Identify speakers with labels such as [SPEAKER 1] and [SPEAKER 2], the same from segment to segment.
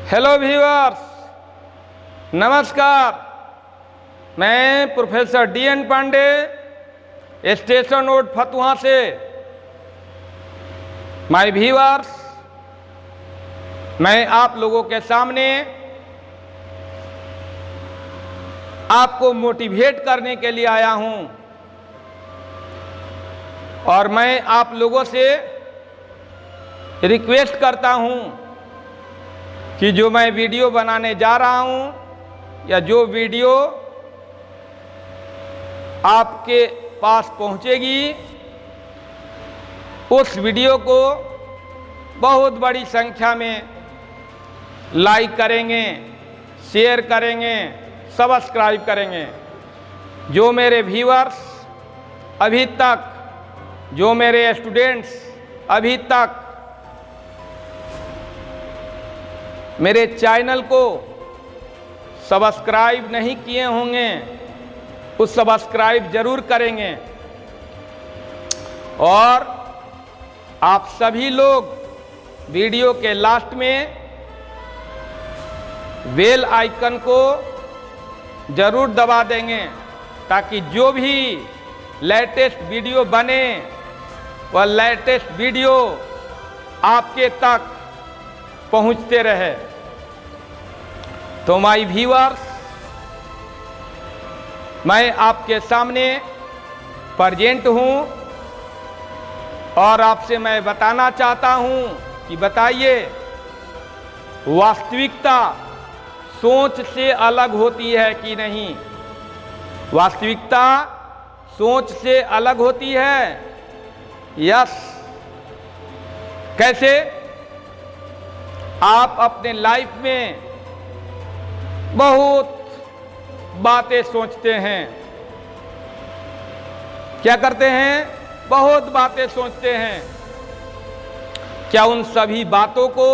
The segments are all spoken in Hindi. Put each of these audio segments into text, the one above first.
[SPEAKER 1] हेलो व्यूअर्स, नमस्कार। मैं professor DN Pandey, station road Fatuha से। माय व्यूअर्स, मैं आप लोगों के सामने आपको मोटिवेट करने के लिए आया हूं और मैं आप लोगों से रिक्वेस्ट करता हूं कि जो मैं वीडियो बनाने जा रहा हूं या जो वीडियो आपके पास पहुंचेगी, उस वीडियो को बहुत बड़ी संख्या में लाइक करेंगे, शेयर करेंगे, सब्सक्राइब करेंगे। जो मेरे व्यूअर्स अभी तक, जो मेरे स्टूडेंट्स अभी तक मेरे चैनल को सब्सक्राइब नहीं किए होंगे, उस सब्सक्राइब जरूर करेंगे। और आप सभी लोग वीडियो के लास्ट में बेल आइकन को जरूर दबा देंगे, ताकि जो भी लेटेस्ट वीडियो बने वह लेटेस्ट वीडियो आपके तक पहुंचते रहे। तो माय व्यूअर्स, मैं आपके सामने प्रेजेंट हूं और आपसे मैं बताना चाहता हूं कि बताइए, वास्तविकता सोच से अलग होती है कि नहीं? वास्तविकता सोच से अलग होती है? यस। कैसे? आप अपने लाइफ में बहुत बातें सोचते हैं। क्या करते हैं? बहुत बातें सोचते हैं। क्या उन सभी बातों को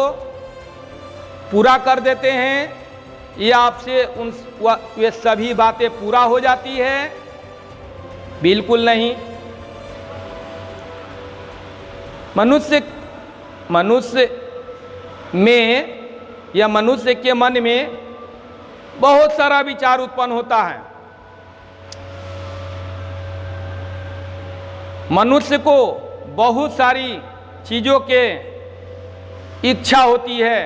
[SPEAKER 1] पूरा कर देते हैं या आपसे वे सभी बातें पूरा हो जाती है? बिल्कुल नहीं। मनुष्य में या मनुष्य के मन में बहुत सारा विचार उत्पन्न होता है। मनुष्य को बहुत सारी चीजों के इच्छा होती है,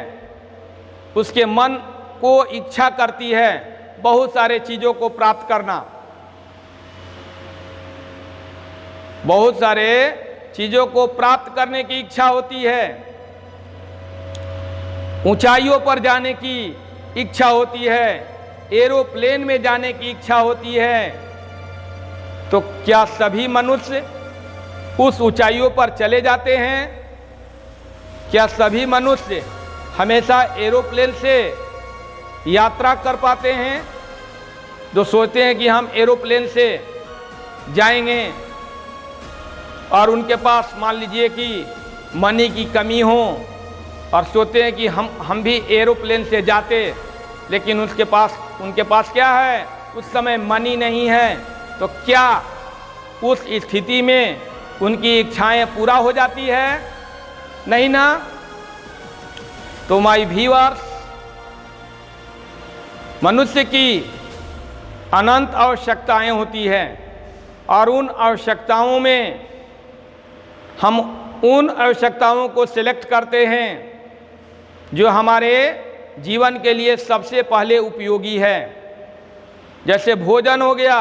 [SPEAKER 1] उसके मन को इच्छा करती है बहुत सारे चीजों को प्राप्त करना, बहुत सारे चीजों को प्राप्त करने की इच्छा होती है। ऊंचाइयों पर जाने की इच्छा होती है, एरोप्लेन में जाने की इच्छा होती है। तो क्या सभी मनुष्य उस ऊंचाइयों पर चले जाते हैं? क्या सभी मनुष्य हमेशा एरोप्लेन से यात्रा कर पाते हैं? जो सोचते हैं कि हम एरोप्लेन से जाएंगे और उनके पास मान लीजिए कि मनी की कमी हो और सोचते हैं कि हम भी एरोप्लेन से जाते, लेकिन उनके पास क्या है? उस समय मनी नहीं है। तो क्या उस स्थिति में उनकी इच्छाएं पूरा हो जाती है? नहीं ना। तो माय व्यूअर्स, मनुष्य की अनंत आवश्यकताएं होती है और उन आवश्यकताओं में हम उन आवश्यकताओं को सिलेक्ट करते हैं जो हमारे जीवन के लिए सबसे पहले उपयोगी है। जैसे भोजन हो गया,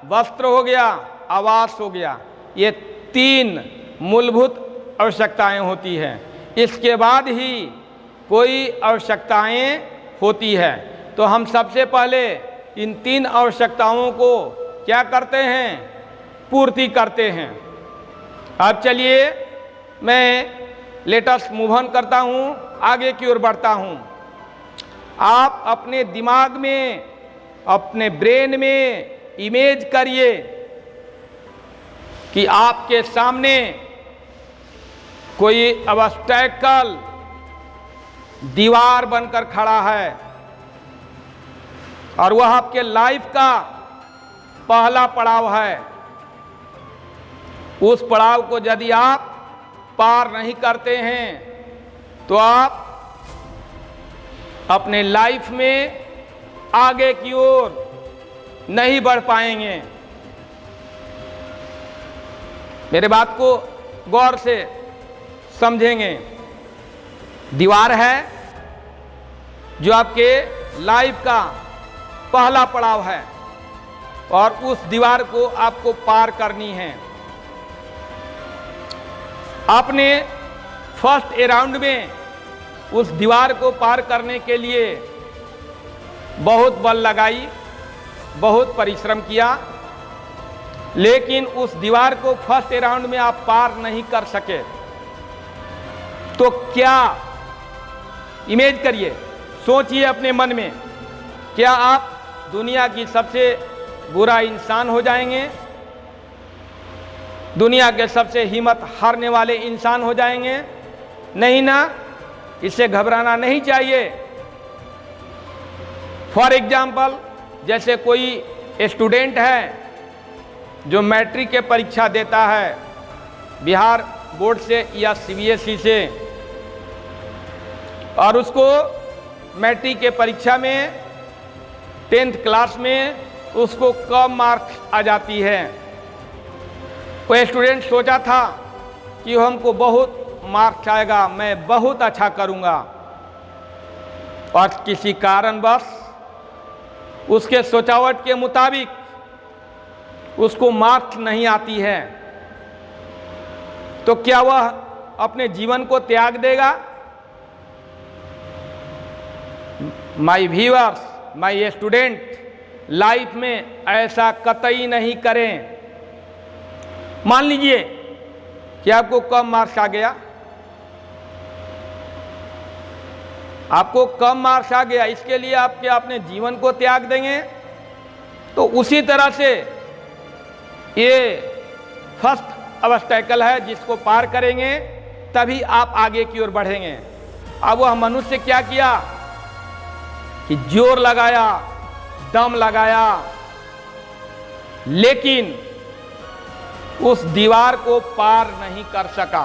[SPEAKER 1] वस्त्र हो गया, आवास हो गया। ये 3 मूलभूत आवश्यकताएं होती हैं। इसके बाद ही कोई आवश्यकताएं होती है। तो हम सबसे पहले इन 3 आवश्यकताओं को क्या करते हैं? पूर्ति करते हैं। अब चलिए मैं लेटेस्ट मूव ऑन करता हूं, आगे की ओर बढ़ता हूं। आप अपने दिमाग में, अपने ब्रेन में इमेज करिए कि आपके सामने कोई ऑब्स्टैकल दीवार बनकर खड़ा है और वह आपके लाइफ का पहला पड़ाव है। उस पड़ाव को यदि आप पार नहीं करते हैं तो आप अपने लाइफ में आगे की ओर नहीं बढ़ पाएंगे। मेरे बात को गौर से समझेंगे। दीवार है जो आपके लाइफ का पहला पड़ाव है और उस दीवार को आपको पार करनी है। आपने फर्स्ट राउंड में उस दीवार को पार करने के लिए बहुत बल लगाई, बहुत परिश्रम किया, लेकिन उस दीवार को फर्स्ट राउंड में आप पार नहीं कर सके। तो क्या, इमेज करिए, सोचिए अपने मन में, क्या आप दुनिया की सबसे बुरा इंसान हो जाएंगे? दुनिया के सबसे हिम्मत हारने वाले इंसान हो जाएंगे? नहीं ना, इससे घबराना नहीं चाहिए। फॉर एग्जाम्पल, जैसे कोई स्टूडेंट है जो मैट्रिक के परीक्षा देता है बिहार बोर्ड से या सीबीएसई से, और उसको मैट्रिक के परीक्षा में 10th क्लास में उसको कम मार्क्स आ जाती है। कोई स्टूडेंट सोचा था कि हमको बहुत मार्क्स आएगा, मैं बहुत अच्छा करूंगा, और किसी कारणवश उसके सोचावट के मुताबिक उसको मार्क्स नहीं आती है, तो क्या वह अपने जीवन को त्याग देगा? My viewers, my student, life में ऐसा कतई नहीं करें। मान लीजिए कि आपको कम मार्क्स आ गया, आपको कम मार्क्स आ गया, इसके लिए आप क्या अपने जीवन को त्याग देंगे? तो उसी तरह से ये फर्स्ट ऑब्स्टेकल है जिसको पार करेंगे तभी आप आगे की ओर बढ़ेंगे। अब वह मनुष्य क्या किया कि जोर लगाया, दम लगाया, लेकिन उस दीवार को पार नहीं कर सका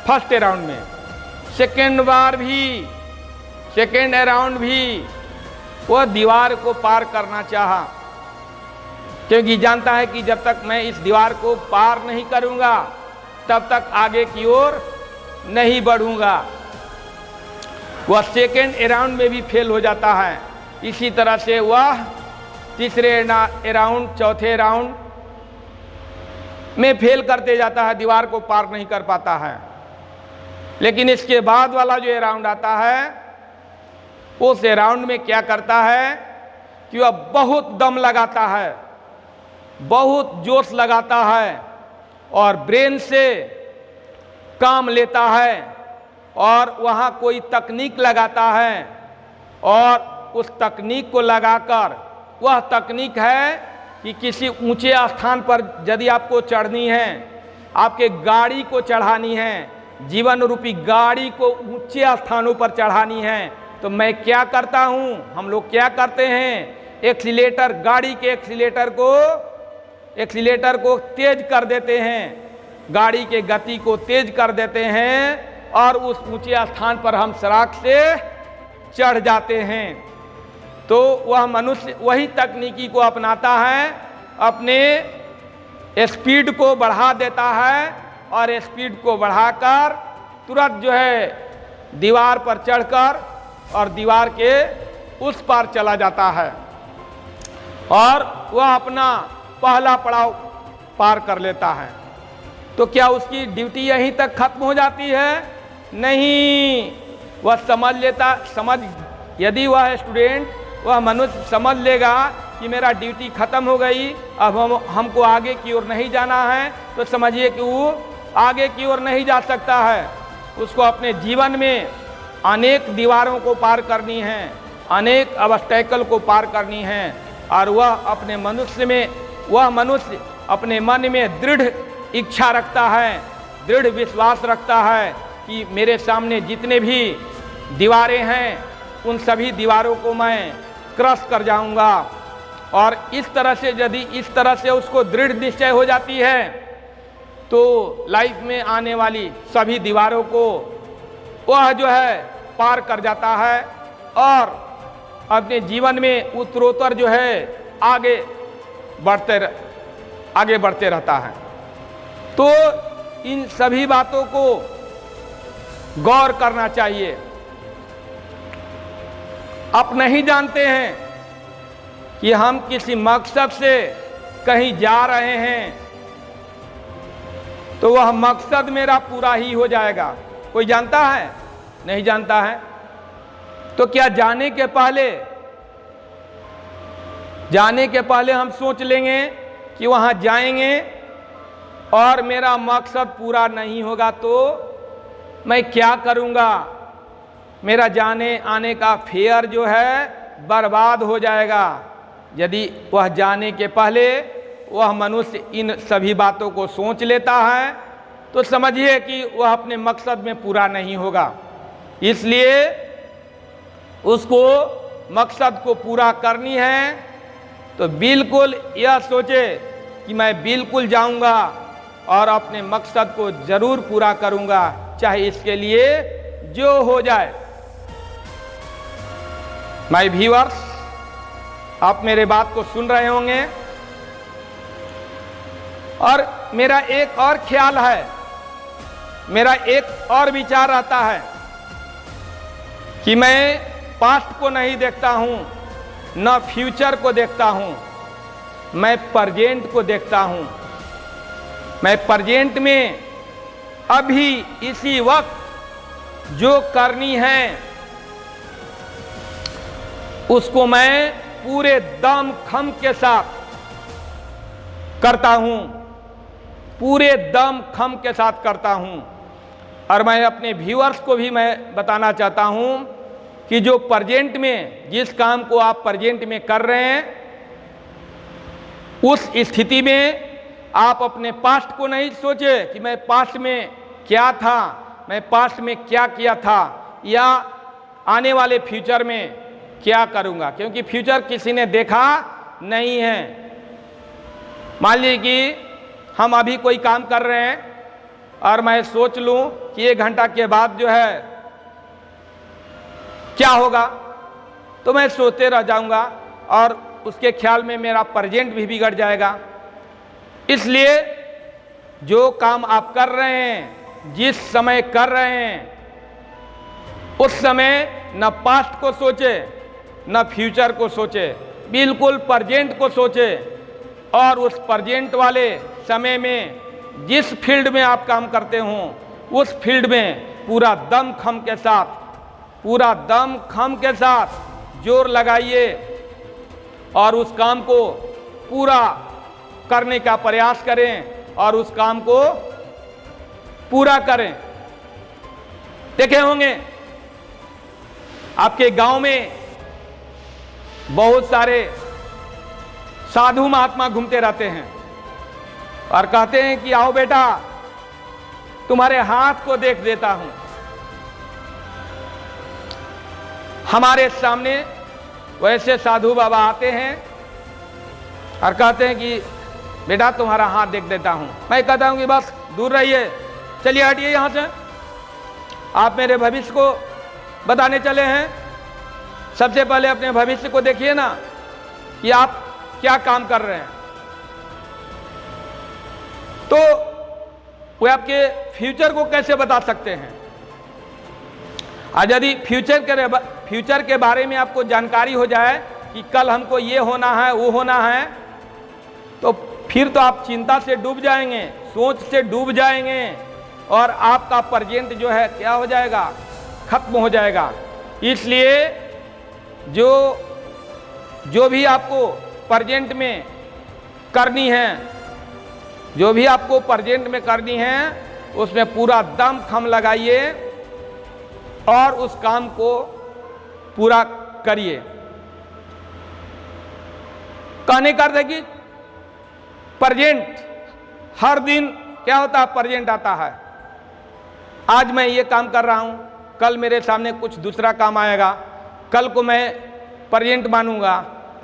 [SPEAKER 1] फर्स्ट राउंड में। सेकेंड राउंड भी वह दीवार को पार करना चाहा, क्योंकि जानता है कि जब तक मैं इस दीवार को पार नहीं करूंगा तब तक आगे की ओर नहीं बढ़ूंगा। वह सेकेंड राउंड में भी फेल हो जाता है। इसी तरह से वह तीसरे राउंड, चौथे राउंड में फेल करते जाता है, दीवार को पार नहीं कर पाता है। लेकिन इसके बाद वाला जो राउंड आता है, उस राउंड में क्या करता है कि वह बहुत दम लगाता है, बहुत जोश लगाता है और ब्रेन से काम लेता है और वहाँ कोई तकनीक लगाता है, और उस तकनीक को लगाकर, वह तकनीक है कि किसी ऊंचे स्थान पर यदि आपको चढ़नी है, आपके गाड़ी को चढ़ानी है, जीवन रूपी गाड़ी को ऊंचे स्थानों पर चढ़ानी है, तो मैं क्या करता हूँ, हम लोग क्या करते हैं, एक्सीलेटर, गाड़ी के एक्सीलेटर को तेज कर देते हैं, गाड़ी के गति को तेज कर देते हैं और उस ऊंचे स्थान पर हम सड़क से चढ़ जाते हैं। तो वह मनुष्य वही तकनीकी को अपनाता है, अपने स्पीड को बढ़ा देता है और स्पीड को बढ़ाकर तुरंत जो है दीवार पर चढ़कर और दीवार के उस पार चला जाता है और वह अपना पहला पड़ाव पार कर लेता है। तो क्या उसकी ड्यूटी यहीं तक खत्म हो जाती है? नहीं, वह यदि वह स्टूडेंट, वह मनुष्य समझ लेगा कि मेरा ड्यूटी खत्म हो गई, अब हमको आगे की ओर नहीं जाना है, तो समझिए कि वो आगे की ओर नहीं जा सकता है। उसको अपने जीवन में अनेक दीवारों को पार करनी है, अनेक ऑब्स्टेकल को पार करनी है, और वह मनुष्य अपने मन में दृढ़ इच्छा रखता है, दृढ़ विश्वास रखता है कि मेरे सामने जितने भी दीवारें हैं उन सभी दीवारों को मैं क्रॉस कर जाऊंगा। और इस तरह से उसको दृढ़ निश्चय हो जाती है तो लाइफ में आने वाली सभी दीवारों को वह जो है पार कर जाता है और अपने जीवन में उत्तरोत्तर जो है आगे बढ़ते रहता है। तो इन सभी बातों को गौर करना चाहिए। आप नहीं जानते हैं कि हम किसी मकसद से कहीं जा रहे हैं तो वह मकसद मेरा पूरा ही हो जाएगा। कोई जानता है? नहीं जानता है। तो क्या जाने के पहले हम सोच लेंगे कि वहां जाएंगे और मेरा मकसद पूरा नहीं होगा तो मैं क्या करूंगा? मेरा जाने आने का फेयर जो है बर्बाद हो जाएगा। यदि वह जाने के पहले वह मनुष्य इन सभी बातों को सोच लेता है तो समझिए कि वह अपने मकसद में पूरा नहीं होगा। इसलिए उसको मकसद को पूरा करनी है तो बिल्कुल यह सोचे कि मैं बिल्कुल जाऊंगा और अपने मकसद को जरूर पूरा करूंगा, चाहे इसके लिए जो हो जाए। माय व्यूअर्स, आप मेरे बात को सुन रहे होंगे और मेरा एक और ख्याल है, मेरा एक और विचार आता है कि मैं पास्ट को नहीं देखता हूं, न फ्यूचर को देखता हूं, मैं प्रेजेंट को देखता हूं। मैं प्रेजेंट में अभी इसी वक्त जो करनी है उसको मैं पूरे दम खम के साथ करता हूं, पूरे दम खम के साथ करता हूं। और मैं अपने व्यूअर्स को भी मैं बताना चाहता हूं कि जो प्रेजेंट में, जिस काम को आप प्रेजेंट में कर रहे हैं, उस स्थिति में आप अपने पास्ट को नहीं सोचे कि मैं पास्ट में क्या था, मैं पास्ट में क्या किया था, या आने वाले फ्यूचर में क्या करूंगा, क्योंकि फ्यूचर किसी ने देखा नहीं है। मान लीजिए कि हम अभी कोई काम कर रहे हैं और मैं सोच लूं कि 1 घंटा के बाद जो है क्या होगा, तो मैं सोचते रह जाऊंगा और उसके ख्याल में मेरा प्रेजेंट भी बिगड़ जाएगा। इसलिए जो काम आप कर रहे हैं, जिस समय कर रहे हैं, उस समय न पास्ट को सोचे न फ्यूचर को सोचे, बिल्कुल प्रेजेंट को सोचे। और उस प्रेजेंट वाले समय में जिस फील्ड में आप काम करते हो उस फील्ड में पूरा दम खम के साथ, पूरा दम खम के साथ जोर लगाइए और उस काम को पूरा करने का प्रयास करें और उस काम को पूरा करें। देखे होंगे आपके गांव में बहुत सारे साधु महात्मा घूमते रहते हैं और कहते हैं कि आओ बेटा तुम्हारे हाथ को देख देता हूं। हमारे सामने वैसे साधु बाबा आते हैं और कहते हैं कि बेटा तुम्हारा हाथ देख देता हूं। मैं कहता हूं कि बस दूर रहिए, चलिए हटिए यहां से, आप मेरे भविष्य को बताने चले हैं। सबसे पहले अपने भविष्य को देखिए ना कि आप क्या काम कर रहे हैं, तो वे आपके फ्यूचर को कैसे बता सकते हैं। आज यदि फ्यूचर के बारे में आपको जानकारी हो जाए कि कल हमको ये होना है वो होना है, तो फिर तो आप चिंता से डूब जाएंगे, सोच से डूब जाएंगे और आपका प्रेजेंट जो है क्या हो जाएगा, खत्म हो जाएगा। इसलिए जो भी आपको प्रेजेंट में करनी है, जो भी आपको प्रेजेंट में करनी है उसमें पूरा दम खम लगाइए और उस काम को पूरा करिए। कहने का अर्थ है कि प्रेजेंट हर दिन क्या होता है, प्रेजेंट आता है। आज मैं ये काम कर रहा हूं, कल मेरे सामने कुछ दूसरा काम आएगा, कल को मैं प्रेजेंट मानूंगा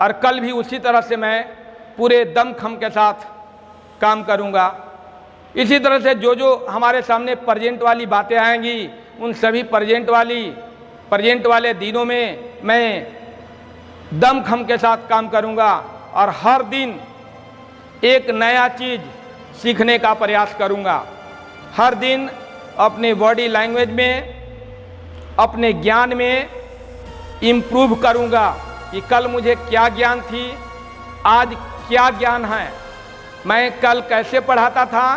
[SPEAKER 1] और कल भी उसी तरह से मैं पूरे दम खम के साथ काम करूंगा। इसी तरह से जो हमारे सामने प्रेजेंट वाली बातें आएंगी उन सभी प्रेजेंट वाली प्रेजेंट वाले दिनों में मैं दमखम के साथ काम करूंगा और हर दिन एक नया चीज़ सीखने का प्रयास करूंगा। हर दिन अपने बॉडी लैंग्वेज में, अपने ज्ञान में इम्प्रूव करूंगा कि कल मुझे क्या ज्ञान थी, आज क्या ज्ञान है, मैं कल कैसे पढ़ाता था,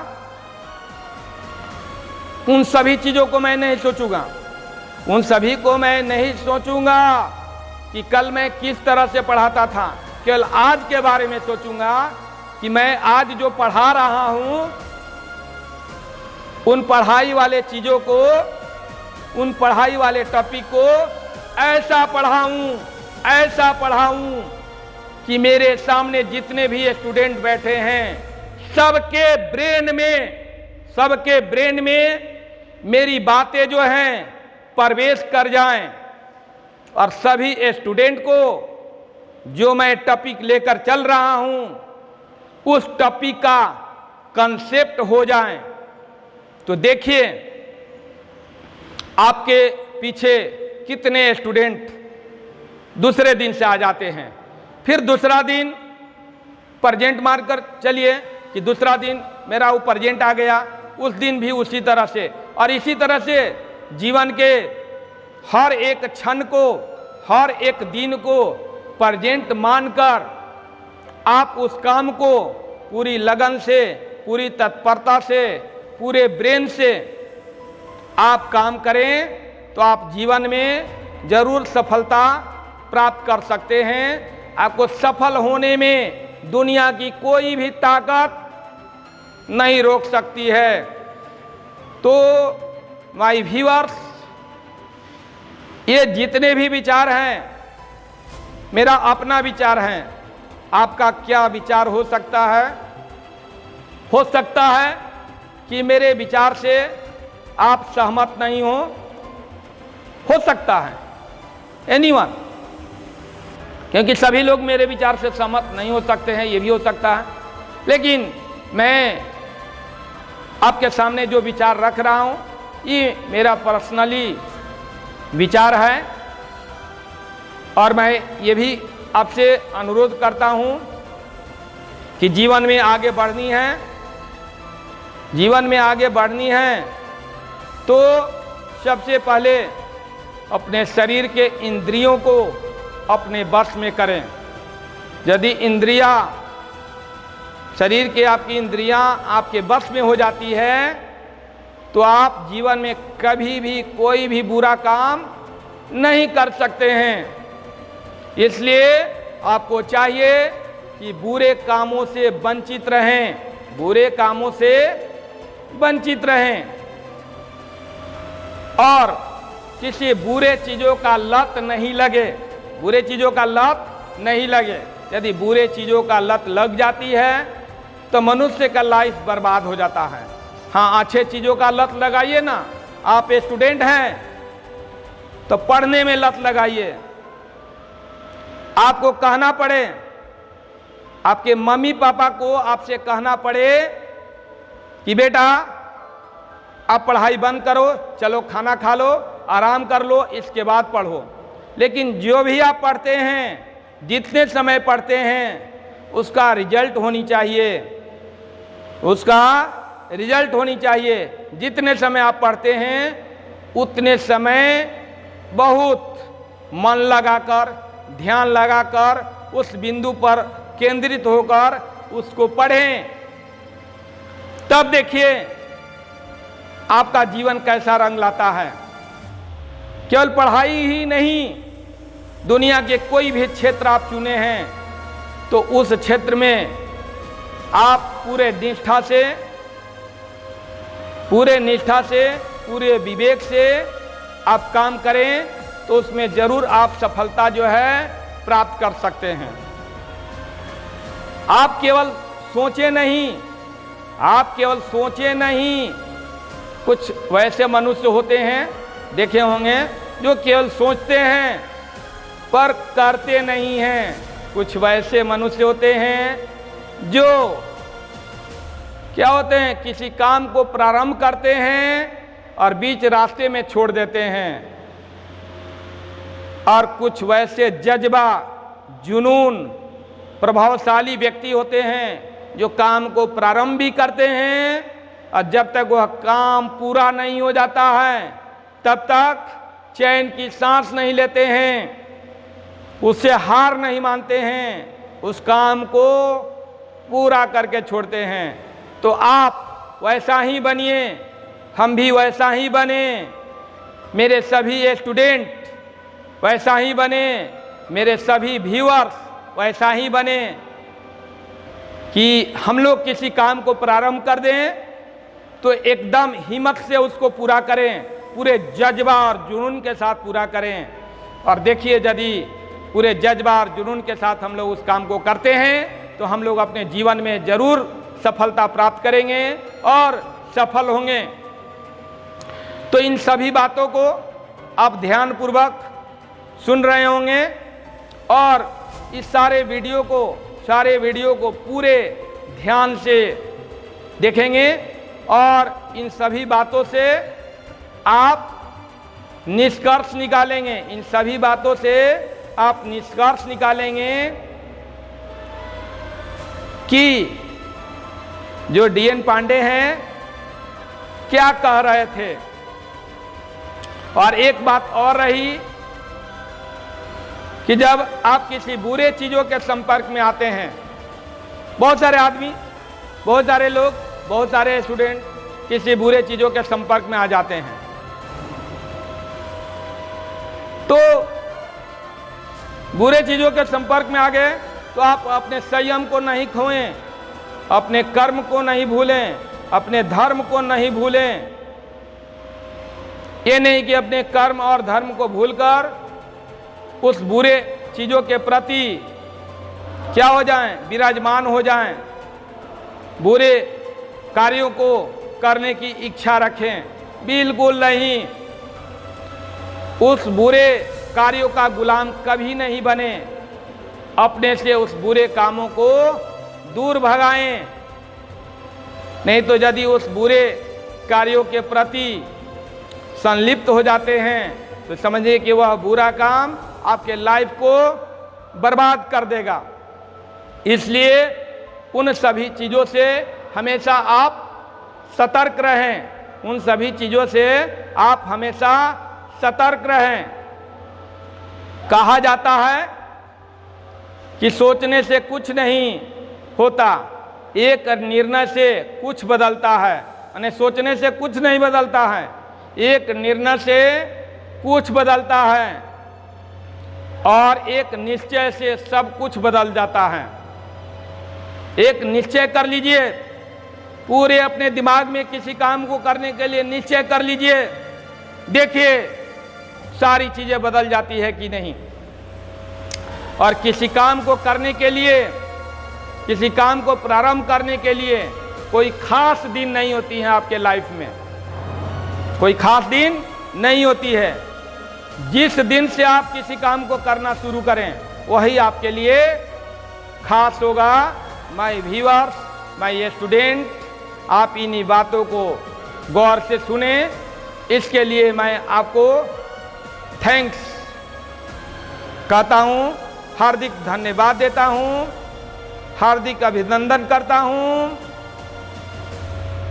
[SPEAKER 1] उन सभी चीज़ों को मैं नहीं सोचूंगा। उन सभी को मैं नहीं सोचूंगा कि कल मैं किस तरह से पढ़ाता था। केवल आज के बारे में सोचूंगा कि मैं आज जो पढ़ा रहा हूं, उन पढ़ाई वाले चीज़ों को, उन पढ़ाई वाले टॉपिक को ऐसा पढ़ाऊं कि मेरे सामने जितने भी स्टूडेंट बैठे हैं सबके ब्रेन में मेरी बातें जो हैं प्रवेश कर जाएं और सभी स्टूडेंट को जो मैं टॉपिक लेकर चल रहा हूं उस टॉपिक का कंसेप्ट हो जाए। तो देखिए आपके पीछे कितने स्टूडेंट दूसरे दिन से आ जाते हैं। फिर दूसरा दिन प्रेजेंट मारकर चलिए कि दूसरा दिन मेरा वो प्रेजेंट आ गया, उस दिन भी उसी तरह से, और इसी तरह से जीवन के हर एक क्षण को, हर एक दिन को प्रेजेंट मानकर आप उस काम को पूरी लगन से, पूरी तत्परता से, पूरे ब्रेन से आप काम करें तो आप जीवन में जरूर सफलता प्राप्त कर सकते हैं। आपको सफल होने में दुनिया की कोई भी ताकत नहीं रोक सकती है। तो माय व्यूअर्स, ये जितने भी विचार हैं मेरा अपना विचार है। आपका क्या विचार हो सकता है? हो सकता है कि मेरे विचार से आप सहमत नहीं हो सकता है, एनीवन, क्योंकि सभी लोग मेरे विचार से सहमत नहीं हो सकते हैं, ये भी हो सकता है। लेकिन मैं आपके सामने जो विचार रख रहा हूं ये मेरा पर्सनली विचार है और मैं ये भी आपसे अनुरोध करता हूं कि जीवन में आगे बढ़नी है तो सबसे पहले अपने शरीर के इंद्रियों को अपने वश में करें। यदि शरीर के आपकी इंद्रियां आपके वश में हो जाती है तो आप जीवन में कभी भी कोई भी बुरा काम नहीं कर सकते हैं। इसलिए आपको चाहिए कि बुरे कामों से वंचित रहें, और किसी बुरे चीज़ों का लत नहीं लगे। यदि बुरे चीज़ों का लत लग जाती है तो मनुष्य का लाइफ बर्बाद हो जाता है। हाँ, अच्छे चीज़ों का लत लगाइए ना। आप स्टूडेंट हैं तो पढ़ने में लत लगाइए। आपको कहना पड़े, आपके मम्मी पापा को आपसे कहना पड़े कि बेटा आप पढ़ाई बंद करो, चलो खाना खा लो, आराम कर लो, इसके बाद पढ़ो। लेकिन जो भी आप पढ़ते हैं, जितने समय पढ़ते हैं, उसका रिजल्ट होनी चाहिए। जितने समय आप पढ़ते हैं उतने समय बहुत मन लगाकर, ध्यान लगाकर, उस बिंदु पर केंद्रित होकर उसको पढ़ें। तब देखिए आपका जीवन कैसा रंग लाता है। केवल पढ़ाई ही नहीं, दुनिया के कोई भी क्षेत्र आप चुने हैं तो उस क्षेत्र में आप पूरे निष्ठा से, पूरे विवेक से आप काम करें तो उसमें जरूर आप सफलता जो है प्राप्त कर सकते हैं। आप केवल सोचे नहीं, कुछ वैसे मनुष्य होते हैं, देखे होंगे, जो केवल सोचते हैं पर करते नहीं हैं। कुछ वैसे मनुष्य होते हैं जो क्या होते हैं, किसी काम को प्रारंभ करते हैं और बीच रास्ते में छोड़ देते हैं। और कुछ वैसे जज्बा जुनून प्रभावशाली व्यक्ति होते हैं जो काम को प्रारंभ भी करते हैं और जब तक वह काम पूरा नहीं हो जाता है तब तक चैन की सांस नहीं लेते हैं, उससे हार नहीं मानते हैं, उस काम को पूरा करके छोड़ते हैं। तो आप वैसा ही बनिए, हम भी वैसा ही बने, मेरे सभी स्टूडेंट वैसा ही बने, मेरे सभी व्यूअर्स वैसा ही बने कि हम लोग किसी काम को प्रारंभ कर दें तो एकदम हिम्मत से उसको पूरा करें, पूरे जज्बा और जुनून के साथ पूरा करें। और देखिए यदि पूरे जज्बा और जुनून के साथ हम लोग उस काम को करते हैं तो हम लोग अपने जीवन में जरूर सफलता प्राप्त करेंगे और सफल होंगे। तो इन सभी बातों को आप ध्यानपूर्वक सुन रहे होंगे और इस सारे वीडियो को पूरे ध्यान से देखेंगे और इन सभी बातों से आप निष्कर्ष निकालेंगे, इन सभी बातों से आप निष्कर्ष निकालेंगे कि जो डीएन पांडे हैं क्या कह रहे थे। और एक बात और रही कि जब आप किसी बुरे चीजों के संपर्क में आते हैं, बहुत सारे आदमी, बहुत सारे लोग, बहुत सारे स्टूडेंट किसी बुरे चीजों के संपर्क में आ जाते हैं तो बुरे चीजों के संपर्क में आ गए तो आप अपने संयम को नहीं खोएं, अपने कर्म को नहीं भूलें, अपने धर्म को नहीं भूलें। ये नहीं कि अपने कर्म और धर्म को भूलकर उस बुरे चीजों के प्रति क्या हो जाएं, विराजमान हो जाएं, बुरे कार्यों को करने की इच्छा रखें। बिल्कुल नहीं, उस बुरे कार्यों का गुलाम कभी नहीं बने, अपने से उस बुरे कामों को दूर भगाएं। नहीं तो यदि उस बुरे कार्यों के प्रति संलिप्त हो जाते हैं तो समझिए कि वह बुरा काम आपके लाइफ को बर्बाद कर देगा। इसलिए उन सभी चीज़ों से हमेशा आप सतर्क रहें, उन सभी चीज़ों से आप हमेशा सतर्क रहें। कहा जाता है कि सोचने से कुछ नहीं होता, एक निर्णय से कुछ बदलता है। यानी सोचने से कुछ नहीं बदलता है, एक निर्णय से कुछ बदलता है और एक निश्चय से सब कुछ बदल जाता है। एक निश्चय कर लीजिए, पूरे अपने दिमाग में किसी काम को करने के लिए निश्चय कर लीजिए, देखिए सारी चीजें बदल जाती है कि नहीं। और किसी काम को करने के लिए, किसी काम को प्रारंभ करने के लिए कोई खास दिन नहीं होती है आपके लाइफ में, कोई खास दिन नहीं होती है। जिस दिन से आप किसी काम को करना शुरू करें वही आपके लिए खास होगा। माय व्यूअर्स, माय स्टूडेंट, आप इन्हीं बातों को गौर से सुने, इसके लिए मैं आपको थैंक्स कहता हूँ, हार्दिक धन्यवाद देता हूँ, हार्दिक अभिनंदन करता हूँ।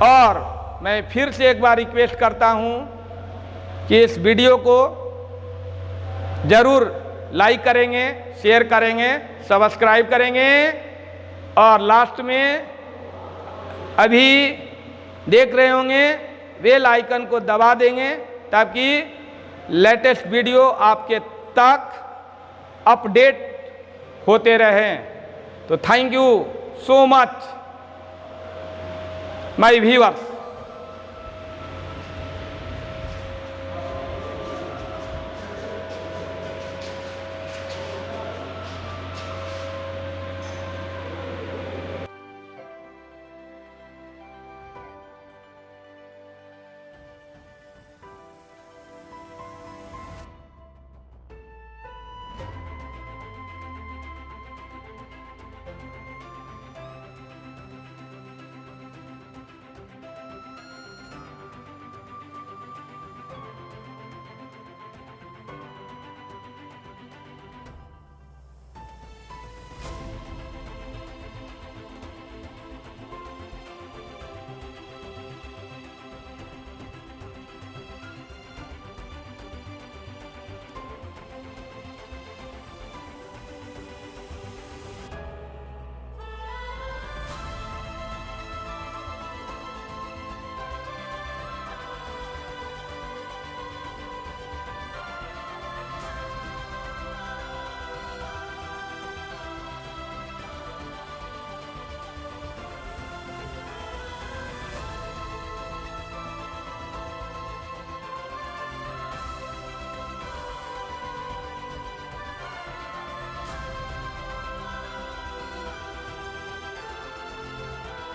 [SPEAKER 1] और मैं फिर से एक बार रिक्वेस्ट करता हूँ कि इस वीडियो को जरूर लाइक करेंगे, शेयर करेंगे, सब्सक्राइब करेंगे और लास्ट में अभी देख रहे होंगे बेल आइकन को दबा देंगे ताकि लेटेस्ट वीडियो आपके तक अपडेट होते रहें। तो thank you so much my viewers.